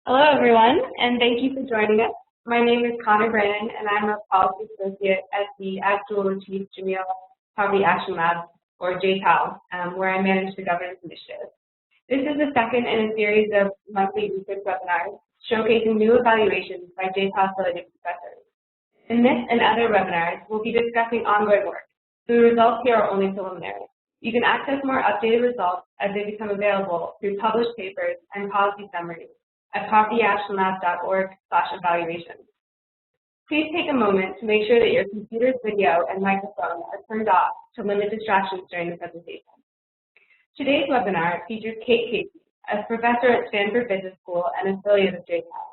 Hello, everyone, and thank you for joining us. My name is Connor Brennan, and I'm a Policy Associate at the Abdul Chief Jamil Poverty Action Lab, or JPAL, where I manage the governance initiative. This is the second in a series of monthly research webinars showcasing new evaluations by JPAL-affiliated professors. In this and other webinars, we'll be discussing ongoing work, so the results here are only preliminary. You can access more updated results as they become available through published papers and policy summaries at povertyactionlab.org/evaluations. Please take a moment to make sure that your computer's video and microphone are turned off to limit distractions during the presentation. Today's webinar features Kate Casey, a professor at Stanford Business School and affiliate of JPAL.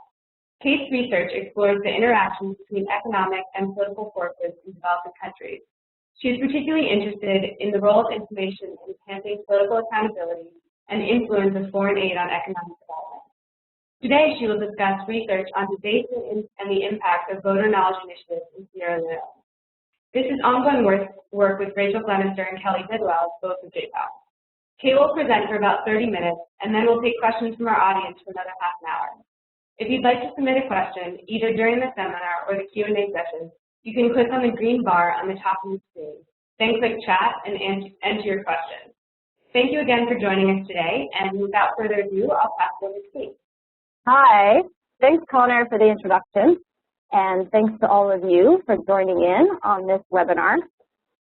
Kate's research explores the interactions between economic and political forces in developing countries. She is particularly interested in the role of information in enhancing political accountability and influence of foreign aid on economic development. Today, she will discuss research on debates and the impact of voter knowledge initiatives in Sierra Leone. This is ongoing work with Rachel Glenister and Kelly Bidwell, both of JPAL. Kate will present for about 30 minutes, and then we'll take questions from our audience for another half an hour. If you'd like to submit a question, either during the seminar or the Q&A session, you can click on the green bar on the top of the screen, then click chat and enter your question. Thank you again for joining us today, and without further ado, I'll pass it over to Kate. Hi, thanks Connor for the introduction, and thanks to all of you for joining in on this webinar.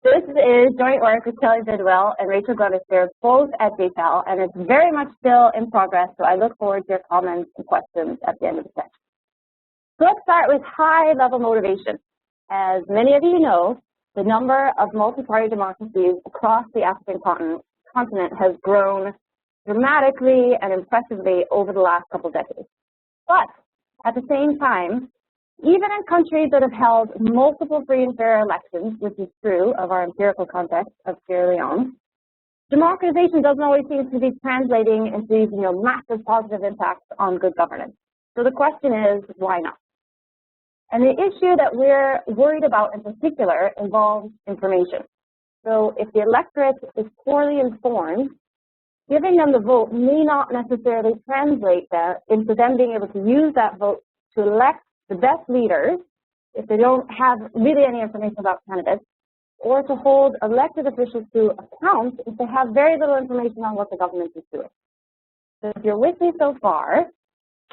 This is joint work with Kelly Bidwell and Rachel Glenister, both at JPAL, and it's very much still in progress, so I look forward to your comments and questions at the end of the session. So let's start with high-level motivation. As many of you know, the number of multi-party democracies across the African continent has grown dramatically and impressively over the last couple decades. But at the same time, even in countries that have held multiple free and fair elections, which is true of our empirical context of Sierra Leone, democratization doesn't always seem to be translating into these massive positive impacts on good governance. So the question is, why not? And the issue that we're worried about in particular involves information. So if the electorate is poorly informed, giving them the vote may not necessarily translate that into them being able to use that vote to elect the best leaders if they don't have really any information about candidates, or to hold elected officials to account if they have very little information on what the government is doing. So if you're with me so far,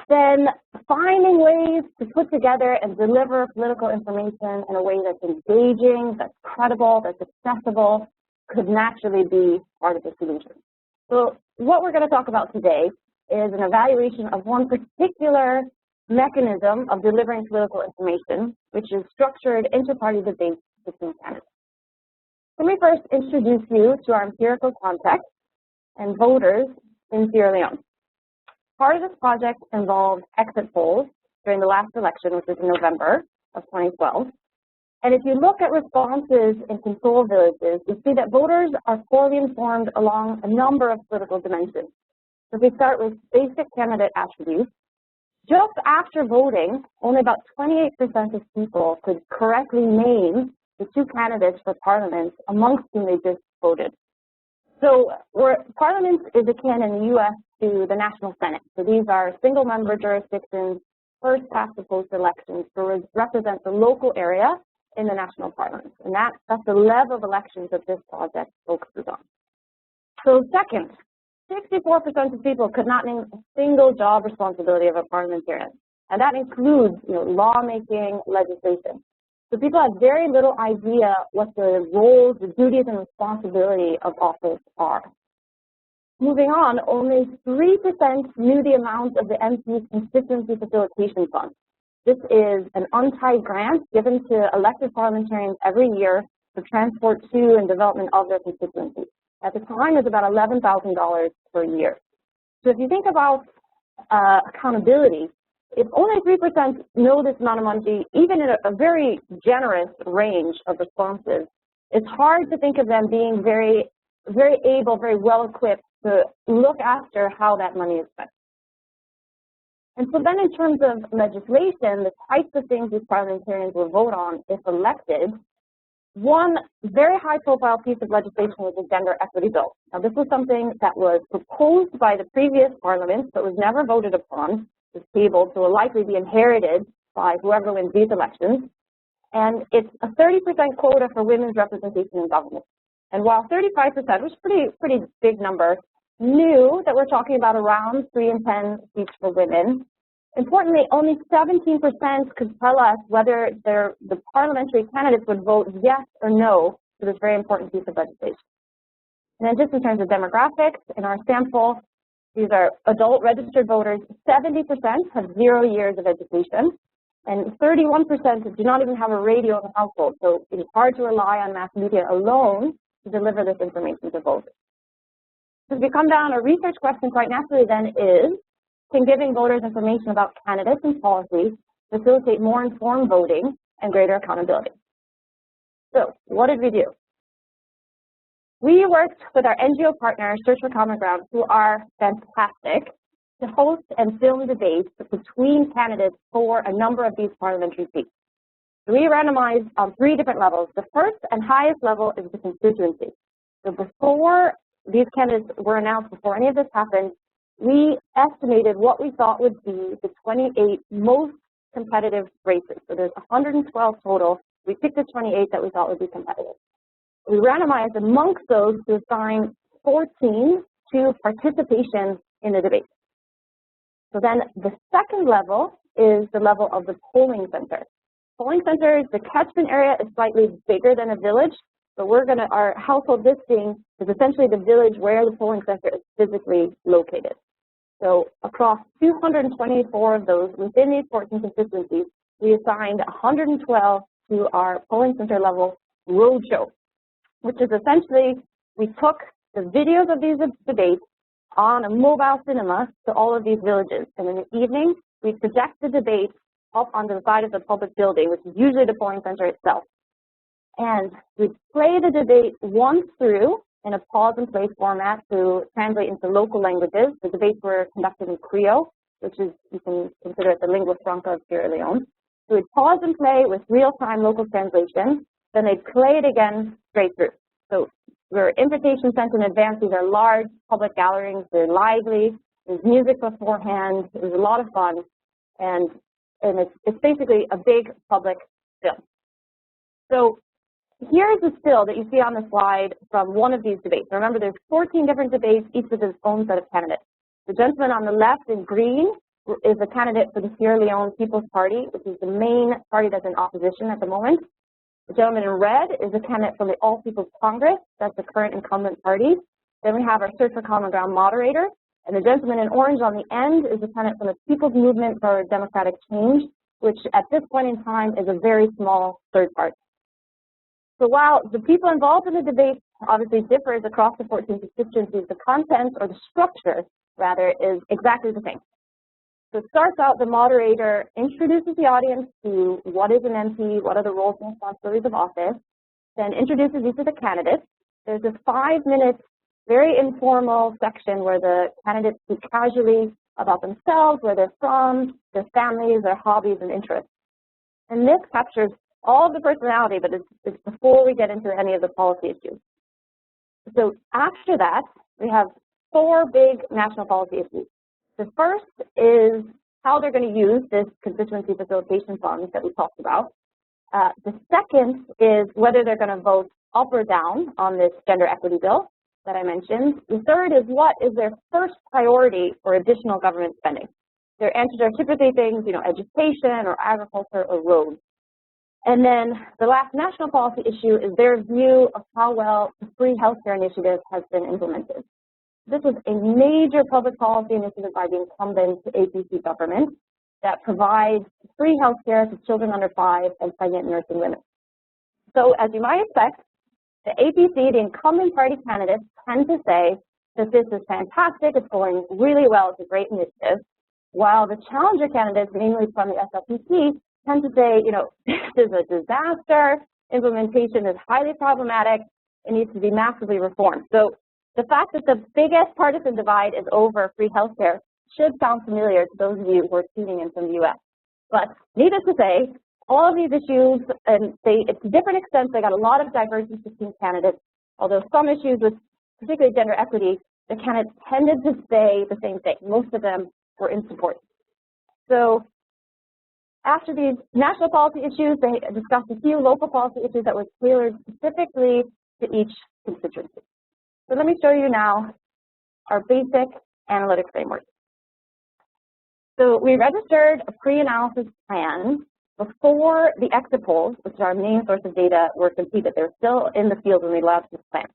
then finding ways to put together and deliver political information in a way that's engaging, that's credible, that's accessible, could naturally be part of the solution. So what we're going to talk about today is an evaluation of one particular mechanism of delivering political information, which is structured inter-party debates between candidates. Let me first introduce you to our empirical context and voters in Sierra Leone. Part of this project involved exit polls during the last election, which was in November of 2012. And if you look at responses in control villages, you see that voters are poorly informed along a number of political dimensions. So if we start with basic candidate attributes, just after voting, only about 28% of people could correctly name the two candidates for parliament amongst whom they just voted. So parliament is akin in the U.S. to the National Senate. So these are single-member jurisdictions, first past the post elections to represent the local area in the national parliament. And that's the level of elections that this project focuses on. So second, 64% of people could not name a single job responsibility of a parliamentarian. And that includes lawmaking, legislation. So people have very little idea what the roles, the duties, and responsibility of office are. Moving on, only 3% knew the amount of the MP's constituency facilitation fund. This is an untied grant given to elected parliamentarians every year for transport to and development of their constituency. At the time, it's about $11,000 per year. So if you think about accountability, if only 3% know this amount of money, even in a very generous range of responses, it's hard to think of them being very able, very well equipped to look after how that money is spent. And so then in terms of legislation, the types of things these parliamentarians will vote on if elected, one very high-profile piece of legislation was the gender equity bill. Now, this was something that was proposed by the previous parliament, but was never voted upon. this table, so will likely be inherited by whoever wins these elections. And it's a 30% quota for women's representation in government. And while 35%, which is pretty big number, knew that we're talking about around 3 in 10 seats for women, importantly, only 17% could tell us whether the parliamentary candidates would vote yes or no to this very important piece of legislation. And then just in terms of demographics, in our sample, these are adult registered voters. 70% have 0 years of education, and 31% do not even have a radio in the household. So it's hard to rely on mass media alone to deliver this information to voters. So if we come down, a research question quite naturally then is, can giving voters information about candidates and policies facilitate more informed voting and greater accountability? So what did we do? We worked with our NGO partner, Search for Common Ground, who are fantastic, to host and film debates between candidates for a number of these parliamentary seats. We randomized on 3 different levels. The first and highest level is the constituency. So before these candidates were announced, before any of this happened, we estimated what we thought would be the 28 most competitive races. So there's 112 total. We picked the 28 that we thought would be competitive. We randomized amongst those to assign 14 to participation in the debate. So then the second level is the level of the polling center. Polling centers, the catchment area is slightly bigger than a village, but our household listing is essentially the village where the polling center is physically located. So across 224 of those within these 14 constituencies, we assigned 112 to our polling center level roadshow, which is essentially we took the videos of these debates on a mobile cinema to all of these villages. And in the evening, we project the debate up on the side of the public building, which is usually the polling center itself. And we play the debate once through in a pause and play format to translate into local languages. The debates were conducted in Creole, which is, you can consider it the lingua franca of Sierra Leone. So we'd pause and play with real-time local translation, then they'd play it again straight through. So there are invitations sent in advance. These are large public gatherings. They're lively. There's music beforehand. There's a lot of fun. And it's basically a big public film. So here's the still that you see on the slide from one of these debates. Remember, there's 14 different debates, each with its own set of candidates. The gentleman on the left in green is a candidate for the Sierra Leone People's Party, which is the main party that's in opposition at the moment. The gentleman in red is a candidate from the All People's Congress, that's the current incumbent party. Then we have our Search for Common Ground moderator, and the gentleman in orange on the end is a candidate from the People's Movement for Democratic Change, which at this point in time is a very small third party. So while the people involved in the debate obviously differs across the 14 constituencies, the content or the structure, rather, is exactly the same. So it starts out, the moderator introduces the audience to what is an MP, what are the roles and responsibilities of office, then introduces each of the candidates. There's a 5-minute, very informal section where the candidates speak casually about themselves, where they're from, their families, their hobbies and interests. And this captures all of the personality, but it's before we get into any of the policy issues. So after that, we have 4 big national policy issues. The first is how they're going to use this constituency facilitation funds that we talked about. The second is whether they're going to vote up or down on this gender equity bill that I mentioned. The third is what is their first priority for additional government spending. Their answers are typically things, education or agriculture or roads. And then the last national policy issue is their view of how well the free healthcare initiative has been implemented. This was a major public policy initiative by the incumbent APC government that provides free healthcare to children under 5 and pregnant nursing women. So as you might expect, the APC, the incumbent party candidates, tend to say that this is fantastic, it's going really well, it's a great initiative, while the challenger candidates, mainly from the SLPC, tend to say, this is a disaster, implementation is highly problematic, it needs to be massively reformed. So the fact that the biggest partisan divide is over free healthcare should sound familiar to those of you who are tuning in from the US. But needless to say, all of these issues, and to different extents, they got a lot of divergence between candidates, although some issues with particularly gender equity, the candidates tended to say the same thing. Most of them were in support. So after these national policy issues, they discussed a few local policy issues that were tailored specifically to each constituency. So let me show you now our basic analytic framework. So we registered a pre-analysis plan before the exit polls, which is our main source of data, were completed. They're still in the field when we launched this plan.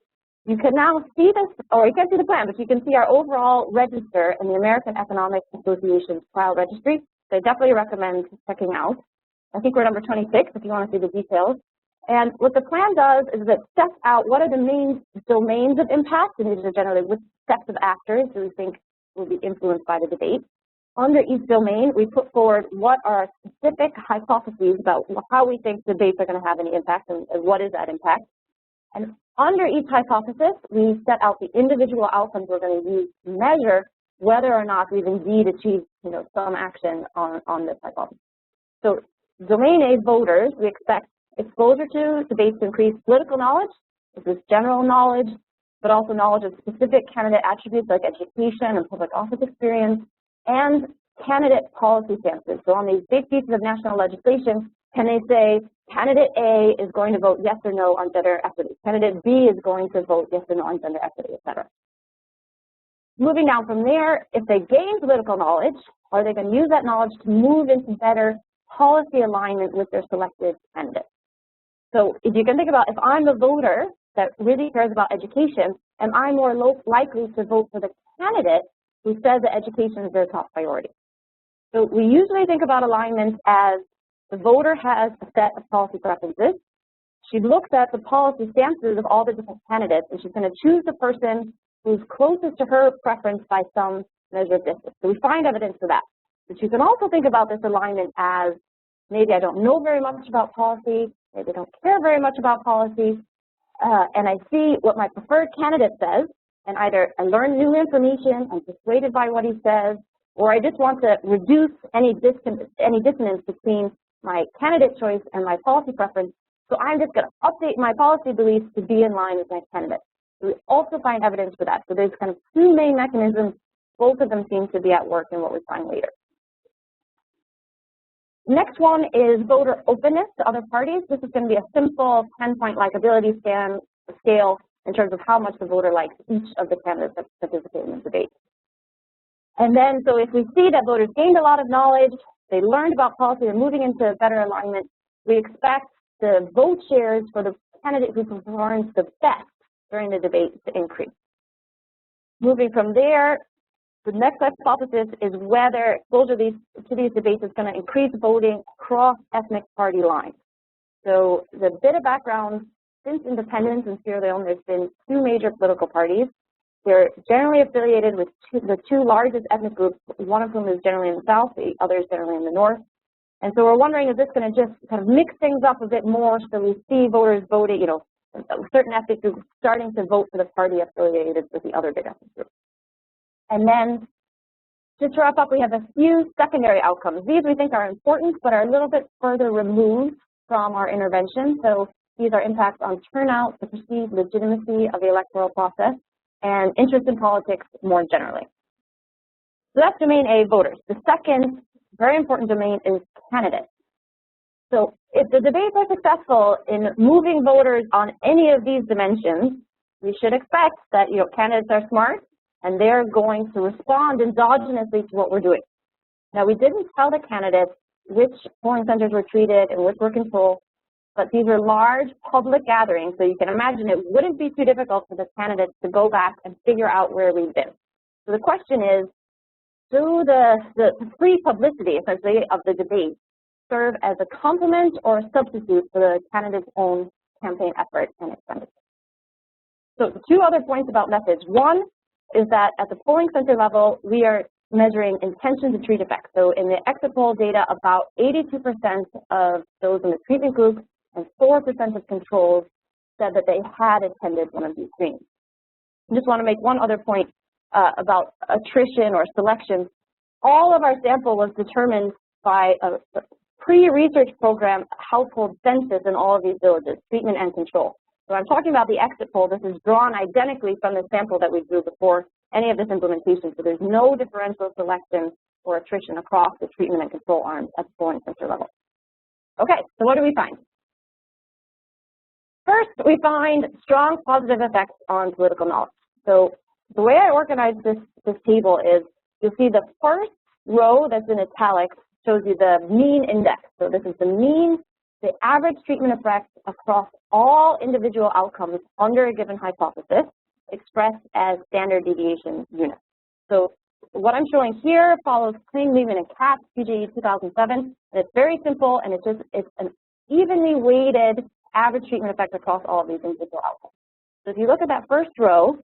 You can now see this, or you can't see the plan, but you can see our overall register in the American Economic Association's trial registry. So I definitely recommend checking out. I think we're number 26 if you want to see the details. And what the plan does is it sets out what are the main domains of impact, and these are generally which sets of actors do we think will be influenced by the debate. Under each domain, we put forward what are specific hypotheses about how we think debates are going to have any impact and what is that impact. And under each hypothesis, we set out the individual outcomes we're going to use to measure whether or not we've indeed achieved, some action on this hypothesis. So domain A, voters, we expect exposure to debates to increase political knowledge, this is general knowledge, but also knowledge of specific candidate attributes like education and public office experience, and candidate policy stances. So on these big pieces of national legislation, can they say candidate A is going to vote yes or no on gender equity, candidate B is going to vote yes or no on gender equity, etc. Moving down from there, if they gain political knowledge, are they going to use that knowledge to move into better policy alignment with their selected candidate? So if you can think about, if I'm a voter that really cares about education, am I more likely to vote for the candidate who says that education is their top priority? So we usually think about alignment as the voter has a set of policy preferences. She looks at the policy stances of all the different candidates, and she's going to choose the person who's closest to her preference by some measure of distance. So we find evidence for that. But you can also think about this alignment as maybe I don't know very much about policy, maybe I don't care very much about policy, and I see what my preferred candidate says, and either I learn new information, I'm persuaded by what he says, or I just want to reduce any dissonance between my candidate choice and my policy preference. So I'm just going to update my policy beliefs to be in line with my candidate. So we also find evidence for that. So there's kind of two main mechanisms. Both of them seem to be at work in what we find later. Next one is voter openness to other parties. This is going to be a simple 10-point likability scale in terms of how much the voter likes each of the candidates that participate in the debate. And then, so if we see that voters gained a lot of knowledge, they learned about policy, they're moving into better alignment, we expect the vote shares for the candidate who performs the best during the debate to increase. Moving from there, the next hypothesis is whether exposure to these debates is going to increase voting across ethnic party lines. So the bit of background, since independence in Sierra Leone, there's been two major political parties. They're generally affiliated with the two largest ethnic groups, one of whom is generally in the south, the other is generally in the north. And so we're wondering, is this going to just kind of mix things up a bit more so we see voters voting, certain ethnic groups starting to vote for the party affiliated with the other big ethnic group. And then just to wrap up, we have a few secondary outcomes. These we think are important, but are a little bit further removed from our intervention. So these are impacts on turnout, the perceived legitimacy of the electoral process, and interest in politics more generally. So that's domain A, voters. The second very important domain is candidates. So if the debates are successful in moving voters on any of these dimensions, we should expect that candidates are smart and they're going to respond endogenously to what we're doing. Now, we didn't tell the candidates which polling centers were treated and which were controlled, but these are large public gatherings, so you can imagine it wouldn't be too difficult for the candidates to go back and figure out where we've been. So the question is, do the free publicity, essentially, of the debate serve as a complement or a substitute for the candidate's own campaign effort and expenditure? So two other points about methods. One is that at the polling center level, we are measuring intention to treat effects. So in the exit poll data, about 82% of those in the treatment group and 4% of controls said that they had attended one of these screenings. I just want to make one other point about attrition or selection. All of our sample was determined by a pre-research program household census in all of these villages, treatment and control. So I'm talking about the exit poll. This is drawn identically from the sample that we drew before any of this implementation. So there's no differential selection or attrition across the treatment and control arms at the polling center level. Okay, so what do we find? First, we find strong positive effects on political knowledge. So the way I organize this table is you'll see the first row that's in italics shows you the mean index. So this is the mean, the average treatment effect across all individual outcomes under a given hypothesis expressed as standard deviation units. So what I'm showing here follows Kling, Lehman, and Katz, PJE 2007, and it's very simple, and it's an evenly weighted average treatment effect across all of these individual outcomes. So if you look at that first row,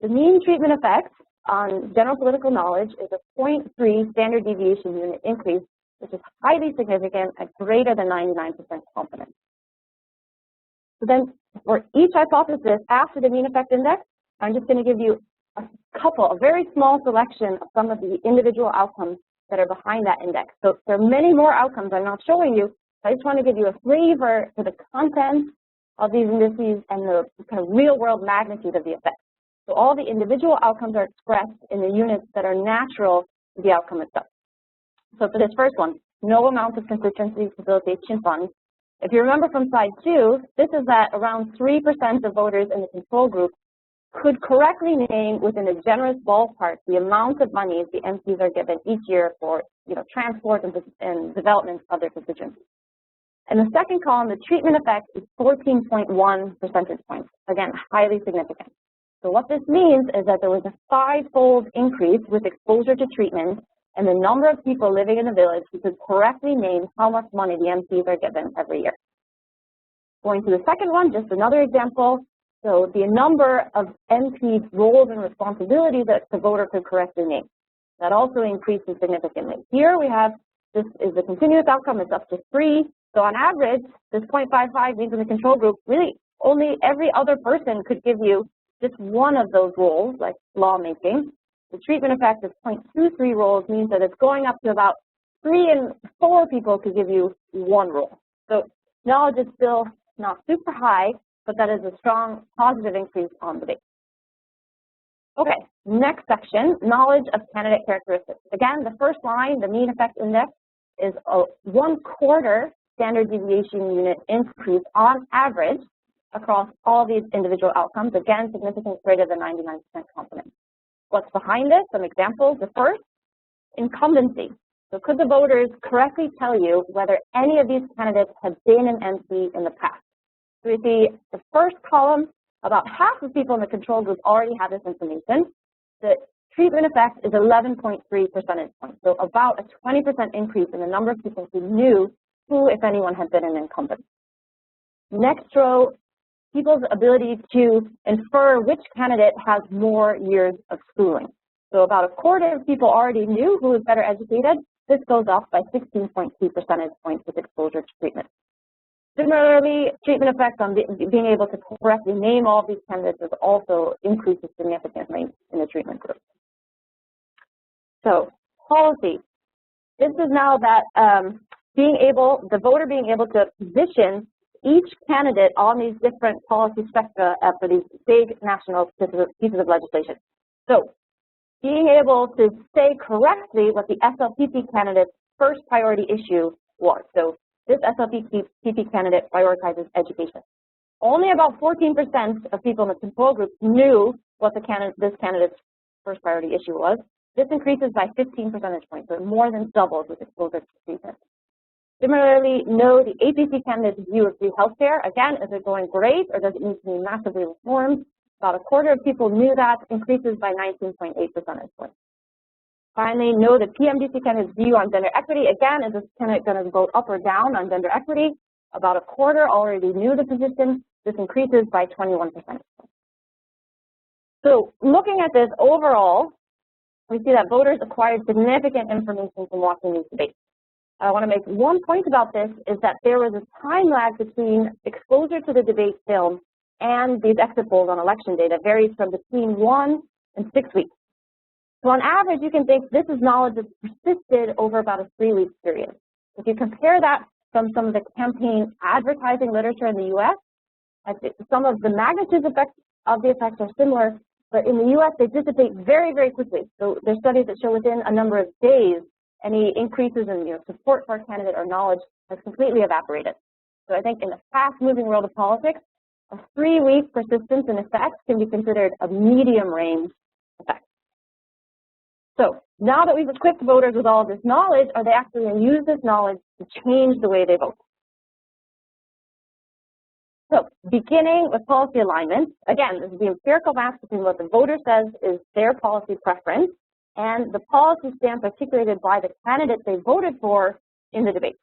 the mean treatment effect on general political knowledge is a 0.3 standard deviation unit increase, which is highly significant at greater than 99% confidence. So then for each hypothesis after the mean effect index, I'm just going to give you a very small selection of some of the individual outcomes that are behind that index. So there are many more outcomes I'm not showing you. I just want to give you a flavor for the content of these indices and the kind of real-world magnitude of the effect. So all the individual outcomes are expressed in the units that are natural to the outcome itself. So for this first one, no amount of constituency facilitation funds. If you remember from slide 2, this is that around 3% of voters in the control group could correctly name within a generous ballpark the amount of money the MPs are given each year for transport and development of their constituencies. And the second column, the treatment effect, is 14.1 percentage points. Again, highly significant. So what this means is that there was a 5-fold increase with exposure to treatment and the number of people living in the village who could correctly name how much money the MPs are given every year. Going to the second one, just another example. So the number of MPs' roles and responsibilities that the voter could correctly name. That also increases significantly. Here we have, this is a continuous outcome, it's up to 3. So on average, this 0.55 means in the control group, really only every other person could give you just one of those roles, like lawmaking. The treatment effect of 0.23 roles means that it's going up to about 3 and 4 people could give you one role. So knowledge is still not super high, but that is a strong positive increase on the base. Okay, next section, knowledge of candidate characteristics. Again, the first line, the mean effect index, is a 1/4 standard deviation unit increase on average across all these individual outcomes. Again, significant greater than 99% confidence. What's behind this? Some examples. The first, incumbency. So could the voters correctly tell you whether any of these candidates have been an MP in the past? So we see the first column, about half of people in the control group already have this information. The treatment effect is 11.3 percentage points. So about a 20% increase in the number of people who knew who, if anyone, had been an incumbent. Next row, people's ability to infer which candidate has more years of schooling. So about a quarter of people already knew who was better educated. This goes up by 16.2 percentage points with exposure to treatment. Similarly, treatment effect on being able to correctly name all of these candidates is also increases significantly in the treatment group. So policy. This is now that the voter being able to position each candidate on these different policy spectra for these big national pieces of legislation. So being able to say correctly what the SLPP candidate's first priority issue was. So this SLPP candidate prioritizes education. Only about 14% of people in the control group knew what this candidate's first priority issue was. This increases by 15 percentage points, so it more than doubles with exposure to treatment. Similarly, know the APC candidate's view of free healthcare. Again, is it going great or does it need to be massively reformed? About a quarter of people knew that, increases by 19.8 percentage points. Finally, know the PMDC candidate's view on gender equity. Again, is this candidate going to vote up or down on gender equity? About a quarter already knew the position. This increases by 21 percentage points. So looking at this overall, we see that voters acquired significant information from watching these debates. I want to make one point about this is that there was a time lag between exposure to the debate film and these exit polls on election day that varies from between 1 and 6 weeks. So on average, you can think this is knowledge that persisted over about a 3-week period. If you compare that from some of the campaign advertising literature in the US, some of the magnitude of the effects are similar, But in the US, they dissipate very, very quickly. So there's studies that show within a number of days, any increases in support for a candidate or knowledge has completely evaporated. So I think in the fast-moving world of politics, a 3-week persistence in effect can be considered a medium-range effect. So now that we've equipped voters with all of this knowledge, are they actually going to use this knowledge to change the way they vote? So beginning with policy alignment, again, this is the empirical match between what the voter says is their policy preference and the policy stance articulated by the candidate they voted for in the debate.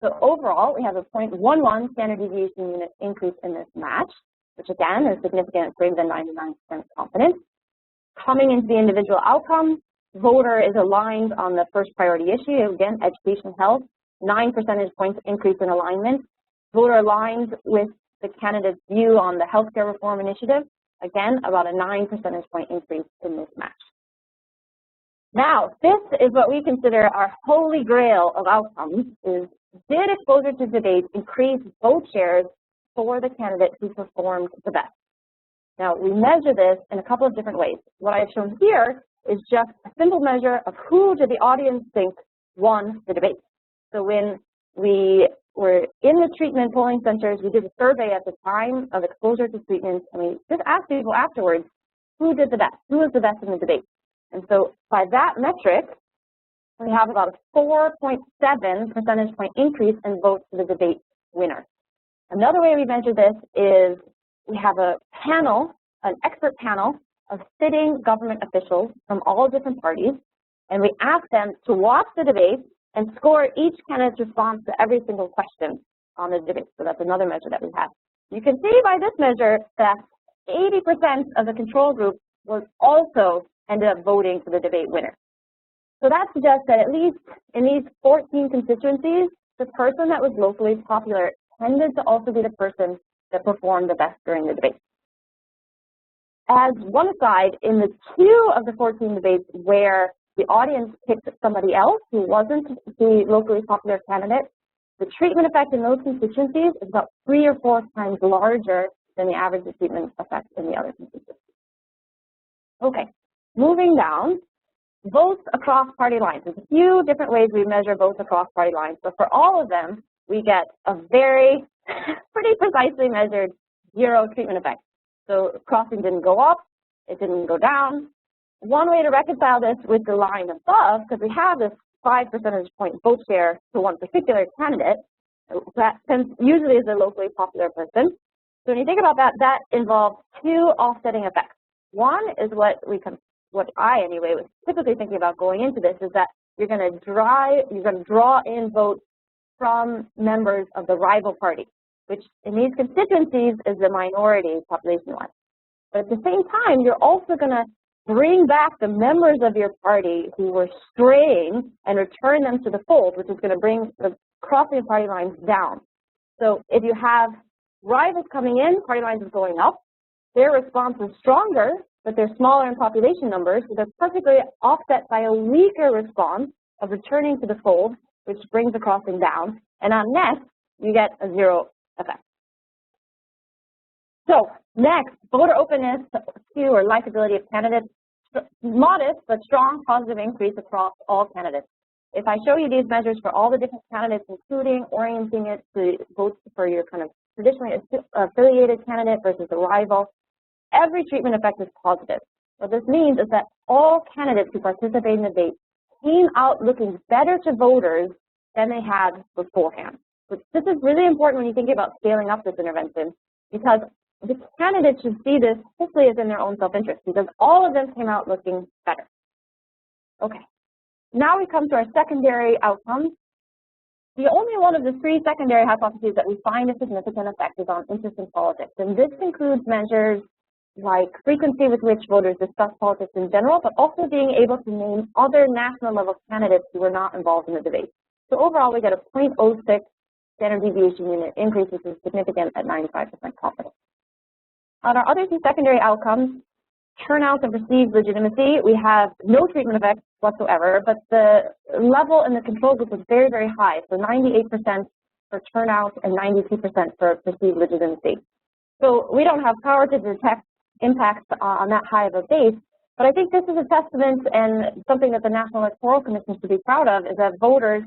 So overall, we have a 0.11 standard deviation unit increase in this match, which again is significant, greater than 99% confidence. Coming into the individual outcome, voter is aligned on the first priority issue, again, education, health, 9 percentage points increase in alignment. Voter aligned with the candidate's view on the healthcare reform initiative, again, about a 9 percentage point increase in this match. Now, this is what we consider our holy grail of outcomes, is did exposure to debate increase vote shares for the candidate who performed the best? Now, we measure this in a couple of different ways. What I've shown here is just a simple measure of who did the audience think won the debate. So when we were in the treatment polling centers, we did a survey at the time of exposure to treatment, and we just asked people afterwards, who did the best? Who was the best in the debate? And so by that metric, we have about a 4.7 percentage point increase in votes for the debate winner. Another way we measure this is we have a panel, an expert panel of sitting government officials from all different parties, and we ask them to watch the debate and score each candidate's response to every single question on the debate. So that's another measure that we have. You can see by this measure that 80% of the control group was also ended up voting for the debate winner. So that suggests that at least in these 14 constituencies, the person that was locally popular tended to also be the person that performed the best during the debate. As one aside, in the 2 of the 14 debates where the audience picked somebody else who wasn't the locally popular candidate, the treatment effect in those constituencies is about 3 or 4 times larger than the average treatment effect in the other constituencies. Okay, moving down, votes across party lines. There's a few different ways we measure votes across party lines, but for all of them, we get a very pretty precisely measured 0 treatment effect. So crossing didn't go up, it didn't go down. One way to reconcile this with the line above, because we have this 5 percentage point vote share to one particular candidate, that usually is a locally popular person. So when you think about that, that involves 2 offsetting effects. One is what I anyway was typically thinking about going into this, is that you're going to draw in votes from members of the rival party, which in these constituencies is the minority population-wise. But at the same time, you're also going to bring back the members of your party who were straying and return them to the fold, which is going to bring the crossing of party lines down. So if you have rivals coming in, party lines is going up, their response is stronger, but they're smaller in population numbers, so they're perfectly offset by a weaker response of returning to the fold, which brings the crossing down, and on net, you get a 0 effect. So next, voter openness to or likability of candidates, modest but strong positive increase across all candidates. If I show you these measures for all the different candidates, including orienting it to votes for your kind of traditionally affiliated candidate versus a rival, every treatment effect is positive. What this means is that all candidates who participate in the debate came out looking better to voters than they had beforehand. But this is really important when you think about scaling up this intervention, because the candidates should see this hopefully as in their own self-interest, because all of them came out looking better. Okay, now we come to our secondary outcomes. The only one of the 3 secondary hypotheses that we find a significant effect is on interest in politics, and this includes measures like frequency with which voters discuss politics in general, but also being able to name other national level candidates who were not involved in the debate. So overall, we get a 0.06 standard deviation unit increase, which is significant at 95% confidence. On our other 2 secondary outcomes, turnout and perceived legitimacy, we have no treatment effect whatsoever, but the level in the control group was very, very high, so 98% for turnout and 92% for perceived legitimacy. So we don't have power to detect impacts on that high of a base. But I think this is a testament and something that the National Electoral Commission should be proud of, is that voters,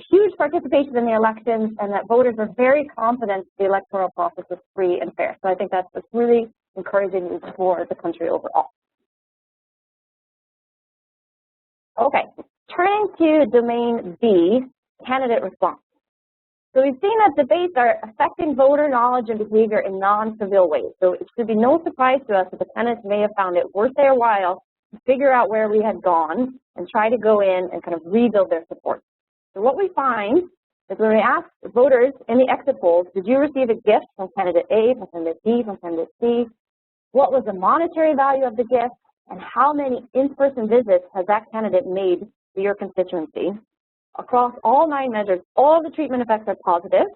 huge participation in the elections, and that voters are very confident the electoral process is free and fair. So I think that's really encouraging news for the country overall. Okay, turning to domain B, candidate response. So we've seen that debates are affecting voter knowledge and behavior in non-trivial ways. So it should be no surprise to us that the candidates may have found it worth their while to figure out where we had gone and try to go in and kind of rebuild their support. So what we find is when we ask voters in the exit polls, did you receive a gift from candidate A, from candidate B, from candidate C? What was the monetary value of the gift? And how many in-person visits has that candidate made to your constituency? Across all 9 measures, all the treatment effects are positive,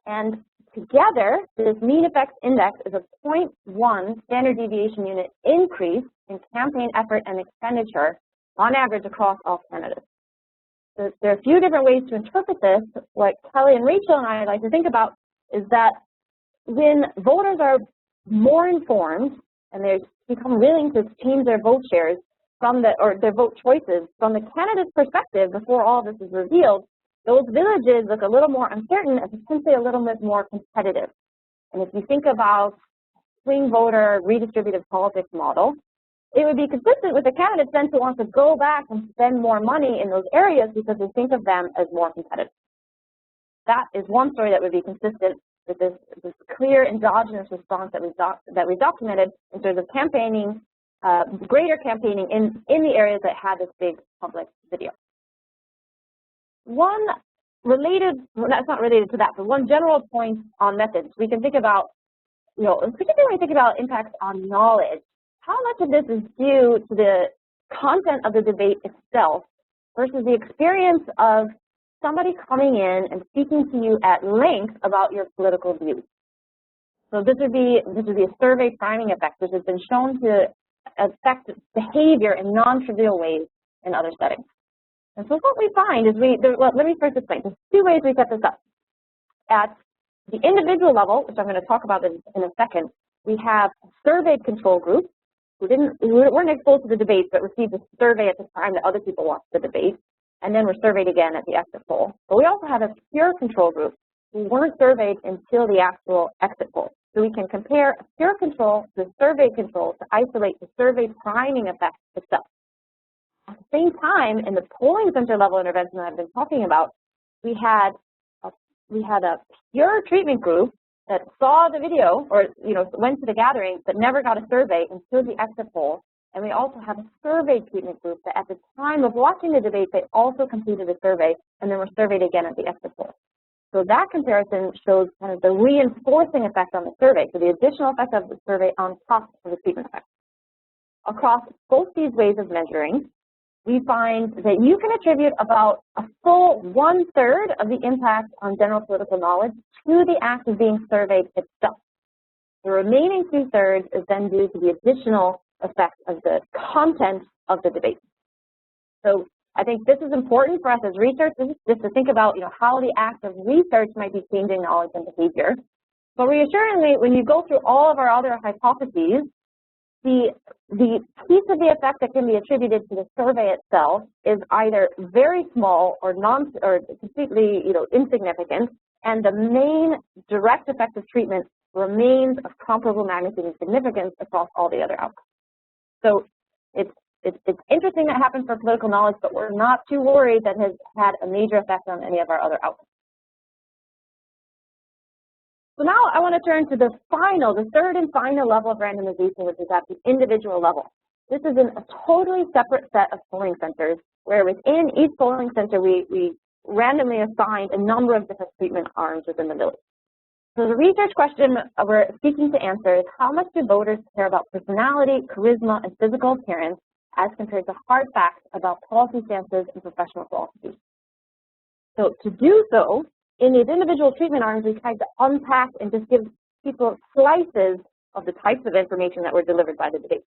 and together, this mean effects index is a 0.1 standard deviation unit increase in campaign effort and expenditure on average across all candidates. So there are a few different ways to interpret this. What Kelly and Rachel and I like to think about is that when voters are more informed and they become willing to change their vote shares, or their vote choices from the candidate's perspective before all this is revealed, those villages look a little more uncertain and potentially a little bit more competitive. And if you think about swing voter redistributive politics model, it would be consistent with the candidates then to want to go back and spend more money in those areas because they think of them as more competitive. That is one story that would be consistent with this clear endogenous response that we documented in terms of campaigning, greater campaigning in the areas that had this big public video. One related, well, that's not related to that, but one general point on methods, we can think about, particularly think about impacts on knowledge. How much of this is due to the content of the debate itself versus the experience of somebody coming in and speaking to you at length about your political views? So this would be a survey priming effect, which has been shown to affect behavior in non-trivial ways in other settings. And so what we find is let me first explain. There's 2 ways we set this up. At the individual level, which I'm going to talk about in a second, we have a surveyed control group who weren't exposed to the debate but received a survey at the time that other people watched the debate, and then were surveyed again at the exit poll. But we also have a pure control group who weren't surveyed until the actual exit poll. So we can compare a pure control to survey control to isolate the survey priming effect itself. At the same time, in the polling center level intervention that I've been talking about, we had a pure treatment group that saw the video or went to the gathering but never got a survey until the exit poll. And we also have a survey treatment group that at the time of watching the debate, they also completed a survey and then were surveyed again at the exit poll. So that comparison shows kind of the reinforcing effect on the survey, so the additional effect of the survey on top of the treatment effect. Across both these ways of measuring, we find that you can attribute about a full 1/3 of the impact on general political knowledge to the act of being surveyed itself. The remaining 2/3 is then due to the additional effect of the content of the debate. So I think this is important for us as researchers just to think about how the act of research might be changing knowledge and behavior. But reassuringly, when you go through all of our other hypotheses, the piece of the effect that can be attributed to the survey itself is either very small or completely insignificant, and the main direct effect of treatment remains of comparable magnitude and significance across all the other outcomes. So it's interesting that happened for political knowledge, but we're not too worried that has had a major effect on any of our other outcomes. So now I want to turn to the 3rd and final level of randomization, which is at the individual level. This is a totally separate set of polling centers, where within each polling center we randomly assigned a number of different treatment arms within the village. So the research question we're seeking to answer is how much do voters care about personality, charisma, and physical appearance as compared to hard facts about policy stances and professional qualifications. So to do so, in these individual treatment arms, we tried to unpack and just give people slices of the types of information that were delivered by the debate.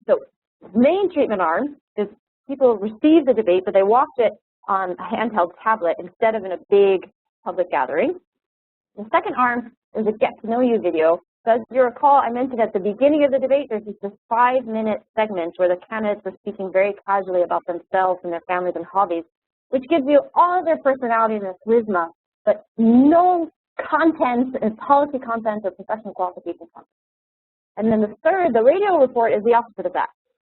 So the main treatment arm is people received the debate, but they watched it on a handheld tablet instead of in a big public gathering. The second arm is a get-to-know-you video So as you recall, I mentioned at the beginning of the debate, there's this 5-minute segment where the candidates were speaking very casually about themselves and their families and hobbies, which gives you all of their personality and their charisma, but no content, policy content or professional qualification content. And then the third, the radio report, is the opposite of that.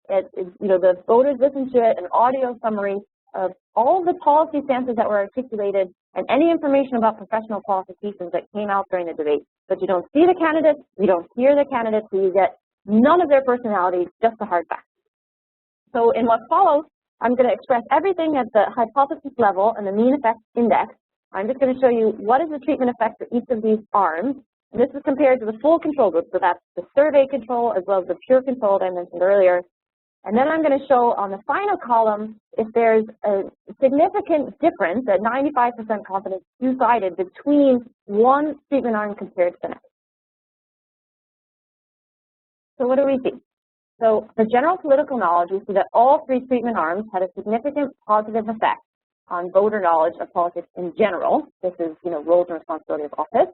The voters listen to it, an audio summary of all the policy stances that were articulated and any information about professional qualifications that came out during the debate. But you don't see the candidates, you don't hear the candidates, so you get none of their personalities, just the hard facts. So in what follows, I'm going to express everything at the hypothesis level and the mean effect index. I'm just going to show you what is the treatment effect for each of these arms. And this is compared to the full control group, so that's the survey control as well as the pure control that I mentioned earlier. And then I'm going to show on the final column if there's a significant difference at 95% confidence two-sided between one treatment arm compared to the next. So what do we see? So for general political knowledge, we see that all 3 treatment arms had a significant positive effect on voter knowledge of politics in general. This is, roles and responsibility of office.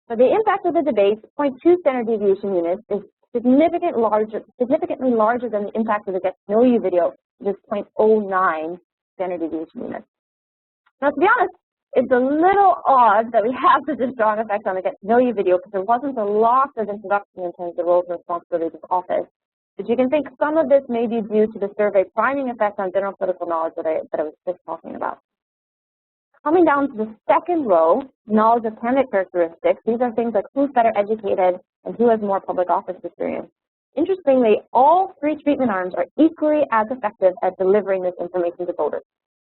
But the impact of the debate, 0.2 standard deviation units, is significantly larger than the impact of the Get to Know You video, which is 0.09 standard deviation units. Now, to be honest, it's a little odd that we have such a strong effect on the Get to Know You video because there wasn't a lot of introduction in terms of roles and responsibilities of office. But you can think some of this may be due to the survey priming effect on general political knowledge that I was just talking about. Coming down to the second row, knowledge of candidate characteristics, these are things like who's better educated and who has more public office experience. Interestingly, all 3 treatment arms are equally as effective at delivering this information to voters.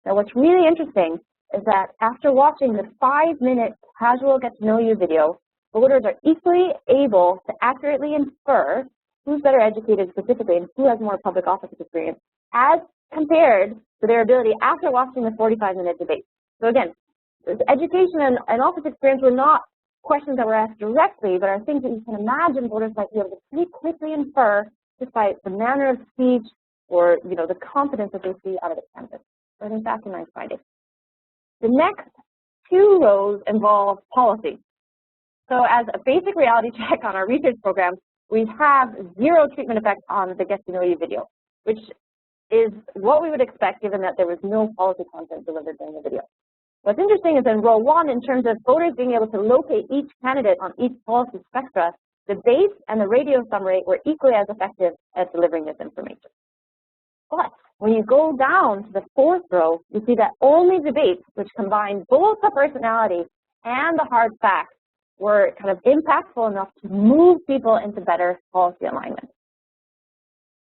Now, what's really interesting is that after watching the 5-minute casual Get to Know You video, voters are equally able to accurately infer who's better educated specifically and who has more public office experience as compared to their ability after watching the 45-minute debate. So again, education and office experience were not questions that were asked directly, but are things that you can imagine voters might be able to pretty quickly infer just by the manner of speech or, the confidence that they see out of the canvas. So I think that's a nice finding. The next 2 rows involve policy. So as a basic reality check on our research program, we have 0 treatment effect on the Get to Know You video, which is what we would expect given that there was no policy content delivered during the video. What's interesting is in row 1, in terms of voters being able to locate each candidate on each policy spectra, the base and the radio summary were equally as effective at delivering this information. But when you go down to the 4th row, you see that only debates which combine both the personality and the hard facts were kind of impactful enough to move people into better policy alignment.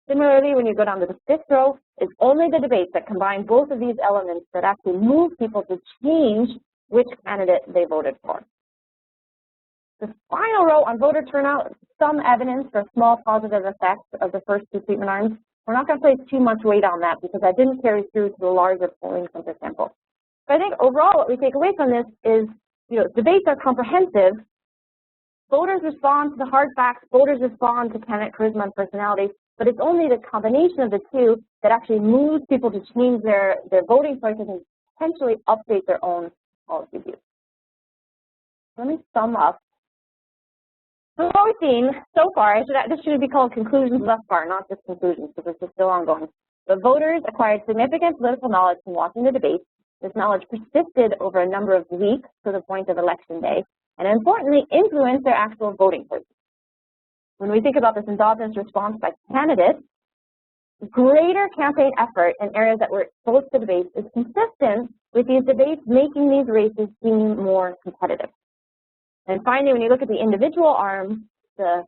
Similarly, when you go down to the 5th row, it's only the debates that combine both of these elements that actually move people to change which candidate they voted for. The final row on voter turnout, some evidence for small positive effects of the first 2 treatment arms. We're not going to place too much weight on that because that didn't carry through to the larger polling center sample. But I think overall what we take away from this is, debates are comprehensive. Voters respond to the hard facts, voters respond to candidate charisma and personality, but it's only the combination of the 2 that actually moves people to change their voting choices and potentially update their own policy views. Let me sum up. So what we've seen so far, this should be called conclusions thus far, not just conclusions, because this is still ongoing. The voters acquired significant political knowledge from watching the debate. This knowledge persisted over a number of weeks to the point of election day, and importantly, influenced their actual voting choices. When we think about this endogenous response by candidates, greater campaign effort in areas that were exposed to debates is consistent with these debates making these races seem more competitive. And finally, when you look at the individual arms, the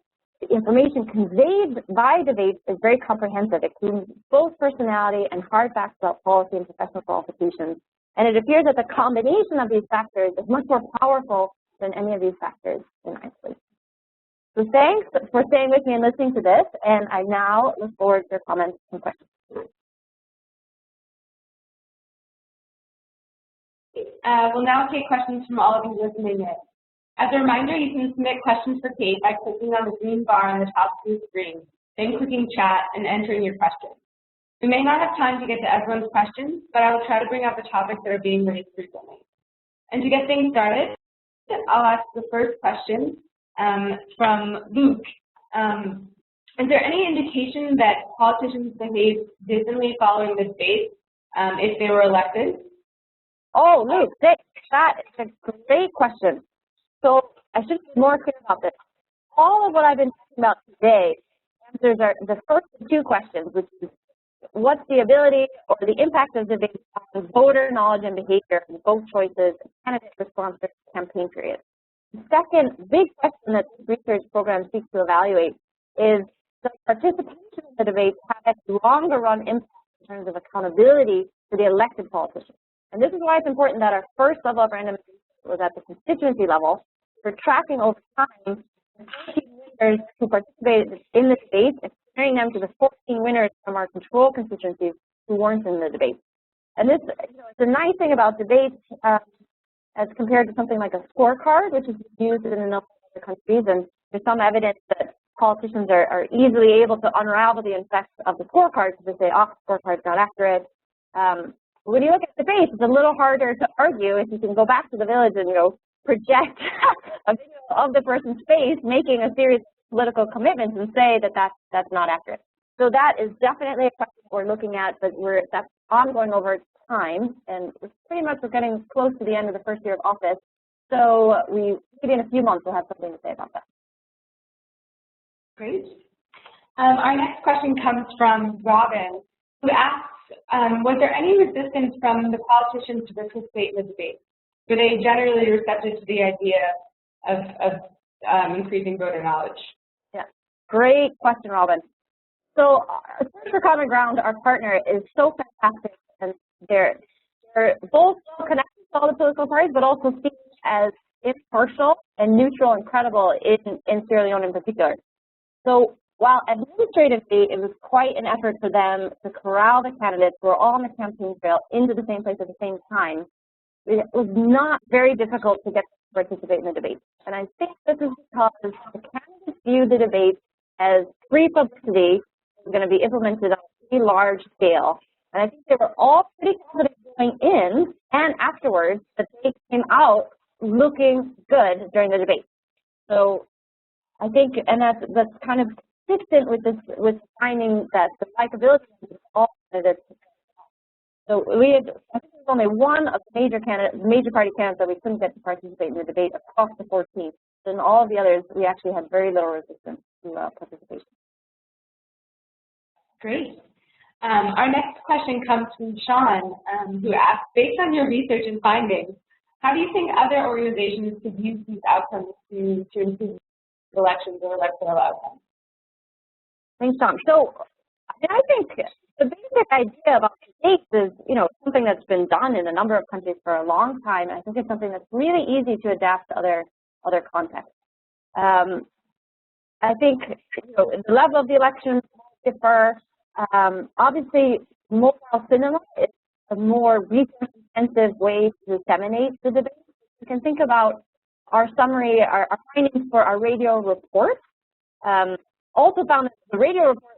information conveyed by debates is very comprehensive. It includes both personality and hard facts about policy and professional qualifications. And it appears that the combination of these factors is much more powerful than any of these factors in isolation. So thanks for staying with me and listening to this, and I now look forward to your comments and questions. We'll now take questions from all of you listening in. As a reminder, you can submit questions for Kate by clicking on the green bar on the top of the screen, then clicking chat and entering your question. We may not have time to get to everyone's questions, but I will try to bring up the topics that are being raised frequently. And to get things started, I'll ask the first question, from Luke. Is there any indication that politicians behave differently following the debate if they were elected? Oh, Luke, that is a great question. So I should be more clear about this. All of what I've been talking about today answers are the first two questions, which is what's the ability or the impact of debate on voter knowledge and behavior, vote choices, and candidate response to the campaign period. The second big question that this research program seeks to evaluate is does participation in the debate have a longer run impact in terms of accountability to the elected politicians? And this is why it's important that our first level of randomization was at the constituency level. For tracking over time the 14 winners who participated in the debate and comparing them to the 14 winners from our control constituencies who weren't in the debate. And this, it's a nice thing about debates as compared to something like a scorecard, which is used in a number of other countries, and there's some evidence that politicians are easily able to unravel the effects of the scorecard because they say, oh, the scorecard's not accurate. When you look at debates, it's a little harder to argue if you can go back to the village and, project a video of the person's face making a series of political commitments and say that that's not accurate. So that is definitely a question we're looking at, but that's ongoing over time, and we're getting close to the end of the first year of office. So maybe in a few months we'll have something to say about that. Great. Our next question comes from Robin, who asks, was there any resistance from the politicians to participate in the debate? Were they generally receptive to the idea of increasing voter knowledge? Yeah, great question, Robin. So Search for Common Ground, our partner, is so fantastic, and they're both connected to all the political parties, but also seen as impartial and neutral and credible in Sierra Leone in particular. So while administratively it was quite an effort for them to corral the candidates who are all on the campaign trail into the same place at the same time, it was not very difficult to get them to participate in the debate. And I think this is because the candidates view the debate as free publicity is going to be implemented on a pretty large scale. And I think they were all pretty confident going in and afterwards that they came out looking good during the debate. So I think, and that's kind of consistent with finding that the likability of all candidates. So I think there's only one of the major party candidates that we couldn't get to participate in the debate across the 14. In all of the others, we actually had very little resistance to participation. Great. Our next question comes from Sean, who asks, based on your research and findings, how do you think other organizations could use these outcomes to improve elections or electoral outcomes? Thanks, Tom. So I think the basic idea about debates is, something that's been done in a number of countries for a long time. I think it's something that's really easy to adapt to other contexts. I think, the level of the elections differ. Obviously, mobile cinema is a more resource-intensive way to disseminate the debate. You can think about our summary, our findings for our radio report. Also found that the radio report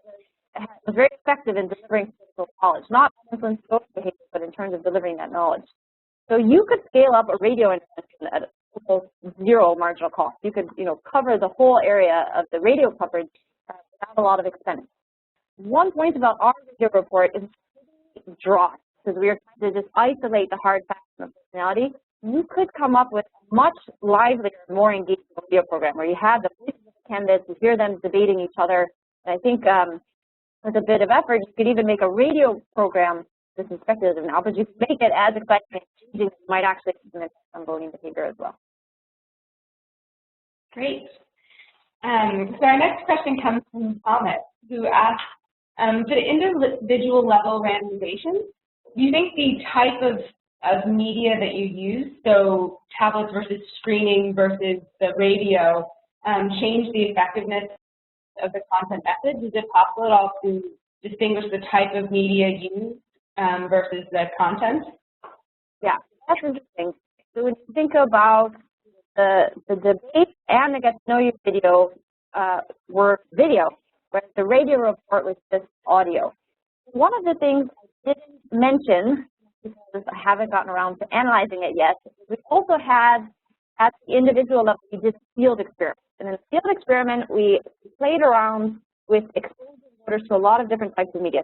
was very effective in delivering political knowledge, not influence voter behavior, but in terms of delivering that knowledge. So you could scale up a radio intervention at almost zero marginal cost. You could, cover the whole area of the radio coverage without a lot of expense. One point about our radio report is dry, because we are trying to just isolate the hard facts of personality. You could come up with a much livelier, more engaging radio program where you have the voices of the candidates, you hear them debating each other. And I think with a bit of effort, you could even make a radio program, this is speculative now, but you could make it as exciting and engaging as you might actually implement some voting behavior as well. Great. So our next question comes from Thomas, who asks, to the individual level randomization, do you think the type of media that you use, so tablets versus screening versus the radio, change the effectiveness of the content message? Is it possible at all to distinguish the type of media used versus the content? Yeah, that's interesting. So when you think about the debate and the Get to Know You video were video, whereas the radio report was just audio. One of the things I didn't mention, because I haven't gotten around to analyzing it yet, we also had, at the individual level, we did field experiments. And in the field experiment, we played around with exposing voters to a lot of different types of media.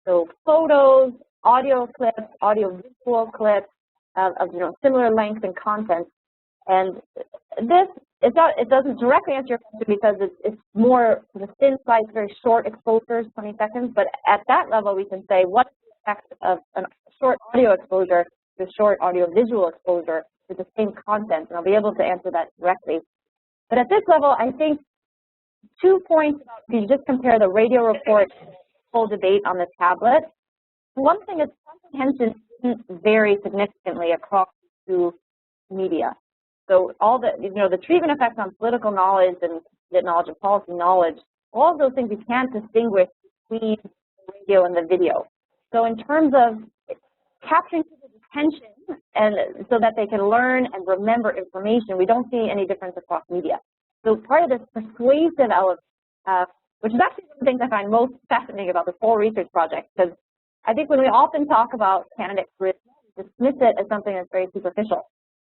So photos, audio clips, audio visual clips of similar length and content. And this, it doesn't directly answer your question because it's more the thin slice, very short exposures, 20 seconds. But at that level, we can say what is the effect of a short audio exposure to short audio visual exposure with the same content, and I'll be able to answer that directly. But at this level, I think 2 points about if you just compare the radio report and the full debate on the tablet. One thing is comprehension isn't vary significantly across the two media. So all the, the treatment effects on political knowledge and knowledge of policy knowledge, all of those things you can't distinguish between the radio and the video. So in terms of capturing people's attention and so that they can learn and remember information, we don't see any difference across media. So part of this persuasive element, which is actually one of the things I find most fascinating about this whole research project, because I think when we often talk about candidate charisma, we dismiss it as something that's very superficial.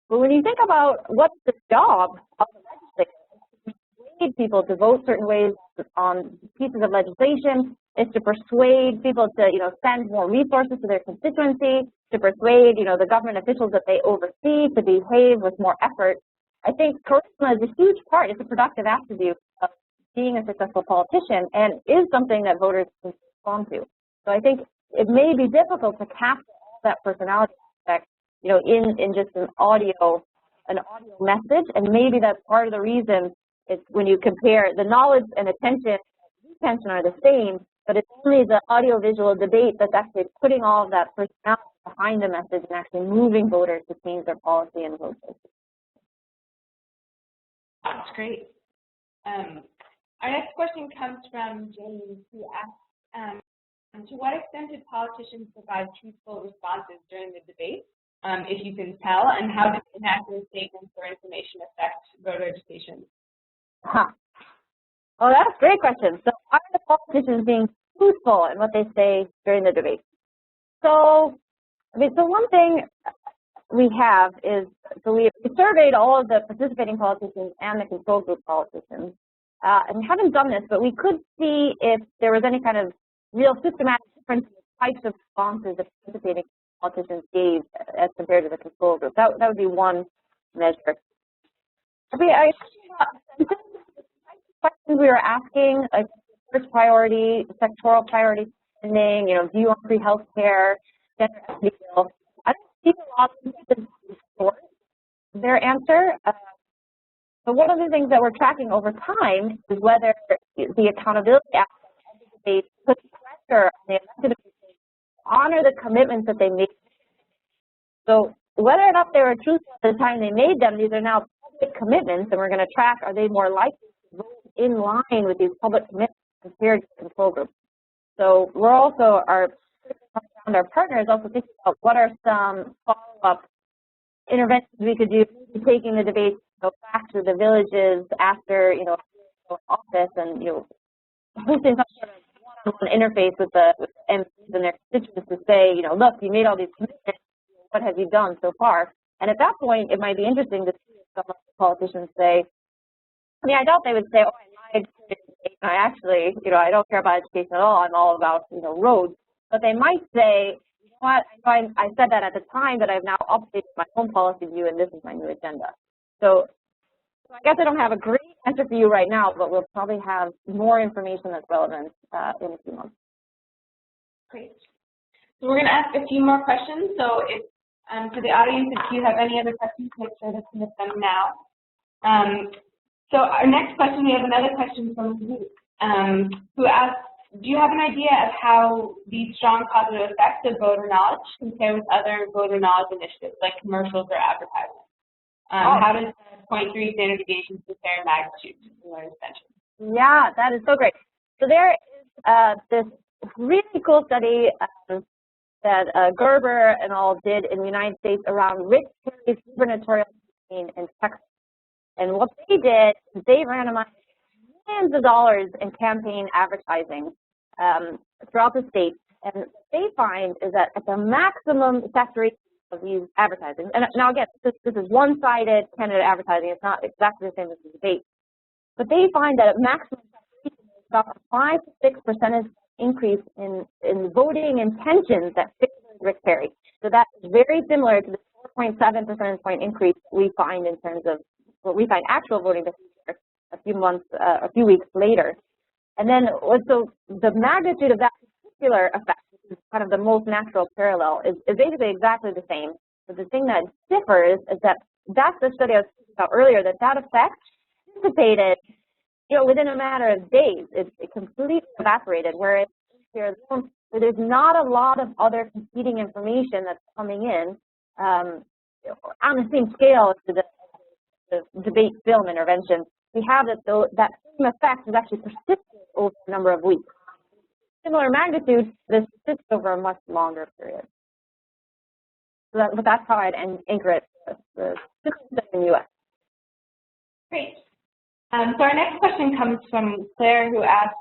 But when you think about what's the job of the legislature, it's to persuade people to vote certain ways on pieces of legislation, is to persuade people to, send more resources to their constituency, to persuade, the government officials that they oversee to behave with more effort. I think charisma is a huge part, it's a productive attribute of being a successful politician and is something that voters can respond to. So I think it may be difficult to capture all that personality aspect, in just an audio message, and maybe that's part of the reason it's when you compare the knowledge and attention are the same, but it's only the audio-visual debate that's actually putting all of that personality behind the message and actually moving voters to change their policy and vote. That's great. Our next question comes from James, who asks, to what extent did politicians provide truthful responses during the debate, if you can tell, and how did inaccurate statements or information affect voter education? Oh, that's a great question. So are the politicians being truthful in what they say during the debate? So, so one thing we have is, so we surveyed all of the participating politicians and the control group politicians. And we haven't done this, but we could see if there was any kind of real systematic difference in the types of responses that participating politicians gave as compared to the control group. That would be one measure. The questions we were asking, like first priority, sectoral priority spending, view on free health care, gender equity bill, I don't see a lot of them support their answer. But one of the things that we're tracking over time is whether the accountability aspect of the debate puts pressure on the elected officials to honor the commitments that they made. So whether or not they were truthful at the time they made them, these are now public commitments, and we're going to track, are they more likely to vote in line with these public commitments compared to the control group. So we're also, our partners also thinking about what are some follow-up interventions we could do, maybe taking the debate back to the villages after, office and, hosting some sort of one-on-one interface with the MPs and their constituents to say, look, you made all these commitments, what have you done so far? And at that point, it might be interesting to see if some of the politicians say, I doubt they would say, oh, I lied. I actually, I don't care about education at all. I'm all about, roads. But they might say, you know what, I said that at the time, but I've now updated my own policy view, and this is my new agenda. So I guess I don't have a great answer for you right now, but we'll probably have more information that's relevant in a few months. Great. So we're going to ask a few more questions. So if, for the audience, if you have any other questions, make sure to submit them now. So our next question, we have another question from Luke, who asks, do you have an idea of how these strong positive effects of voter knowledge compare with other voter knowledge initiatives like commercials or advertising? How does the 0.3 standard deviation compare in magnitude to similar interventions? Yeah, that is so great. So there is this really cool study that Gerber and all did in the United States around Rick Perry's gubernatorial campaign in Texas. And what they did is they randomized millions of dollars in campaign advertising throughout the state. And what they find is that at the maximum saturation of these advertising, and now again, this is one-sided candidate advertising. It's not exactly the same as the debate. but they find that a maximum about a 5 to 6 percentage increase in voting intentions that favor Rick Perry. So that is very similar to the 4.7 percentage point increase we find in terms of what we find actual voting behavior a few weeks later. And then also the magnitude of that particular effect, which is kind of the most natural parallel, is basically exactly the same. But the thing that differs is that that's the study I was talking about earlier, that effect dissipated, within a matter of days. It completely evaporated, whereas there's not a lot of other competing information that's coming in on the same scale as the debate film intervention. We have that same effect is actually persisted over a number of weeks. Similar magnitude, but it's persisted over a much longer period. So that's how I'd anchor it, the system in the U.S. Great. So our next question comes from Claire, who asks,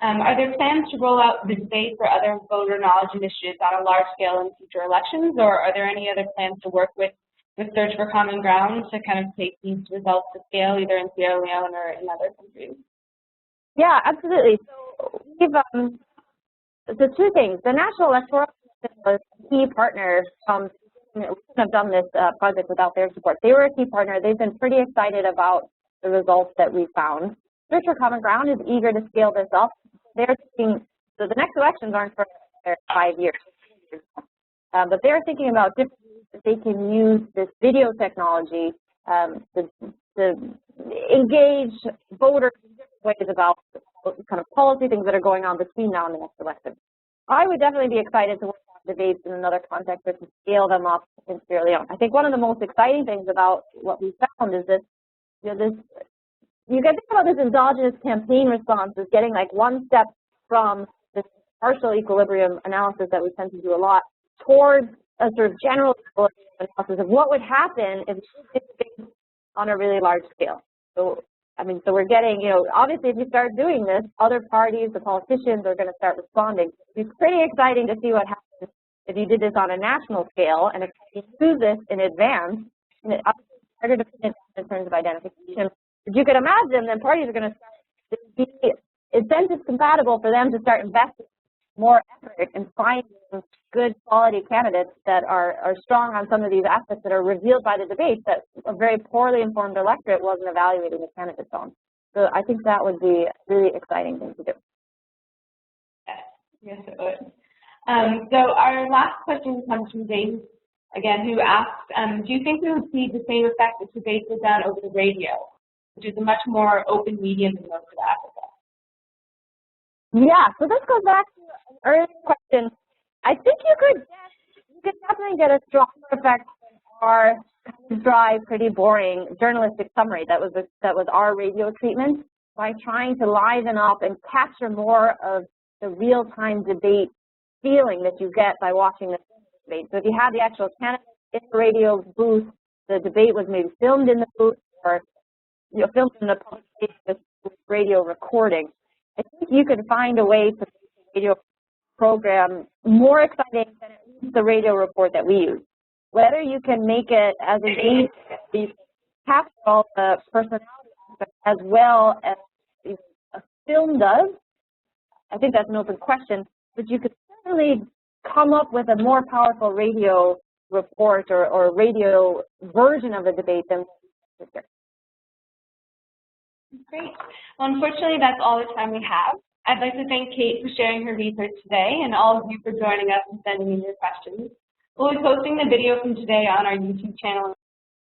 are there plans to roll out the debate for other voter knowledge initiatives on a large scale in future elections, or are there any other plans to work with Search for Common Ground to kind of take these results to scale, either in Sierra Leone or in other countries? Yeah, absolutely. So we've so two things. The National Electoral Commission was a key partner. We couldn't have done this project without their support. They were a key partner. They've been pretty excited about the results that we found. Search for Common Ground is eager to scale this up. They're thinking, so the next elections aren't for 5 years, but they're thinking about different ways that they can use this video technology to engage voters in different ways about kind of policy things that are going on between now and the next election. I would definitely be excited to work on debates in another context or to scale them up in Sierra Leone. I think one of the most exciting things about what we found is this, you can think about this endogenous campaign response as getting like one step from this partial equilibrium analysis that we tend to do a lot towards a sort of general analysis of what would happen if it's on a really large scale. So, so we're getting, obviously if you start doing this, other parties, the politicians are going to start responding. It's pretty exciting to see what happens if you did this on a national scale and if you do this in advance. And it's harder to put it in terms of identification. But you could imagine then parties are going to start to be incentives compatible for them to start investing more effort in finding good quality candidates that are strong on some of these aspects that are revealed by the debates that a very poorly informed electorate wasn't evaluating the candidates on. So I think that would be a really exciting thing to do. Yes, it would. So our last question comes from James, again, who asks, do you think we would see the same effect if debates were done over the radio, which is a much more open medium than most of Africa? Yeah, so this goes back to an earlier question. I think you could definitely get a stronger effect than our dry, pretty boring journalistic summary that was our radio treatment by trying to liven up and capture more of the real-time debate feeling that you get by watching the debate. So if you had the actual candidate in the radio booth, the debate was maybe filmed in the booth or filmed in the public space with radio recording. I think you could find a way to make the radio program more exciting than at least the radio report that we use. Whether you can make it as a game, you can capture all the personality aspects as well as a film does, I think that's an open question, but you could certainly come up with a more powerful radio report or radio version of the debate than what we here. Great. Well, unfortunately, that's all the time we have. I'd like to thank Kate for sharing her research today and all of you for joining us and sending in your questions. We'll be posting the video from today on our YouTube channel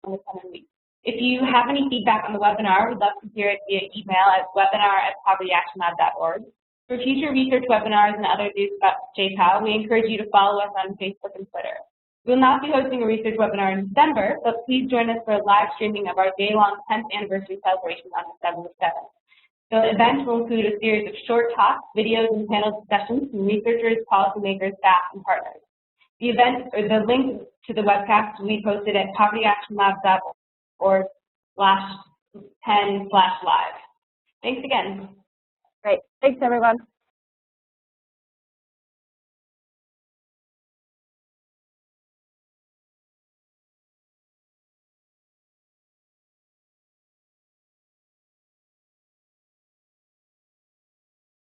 in the coming weeks. If you have any feedback on the webinar, we'd love to hear it via email at webinar@povertyactionlab.org. For future research webinars and other news about JPAL, we encourage you to follow us on Facebook and Twitter. We will not be hosting a research webinar in December, but please join us for a live streaming of our day-long 10th anniversary celebration on December 7th. The event will include a series of short talks, videos, and panel discussions from researchers, policymakers, staff, and partners. The event, or the link to the webcast, will be posted at povertyactionlab.org/10/live. Thanks again. Great. Thanks, everyone.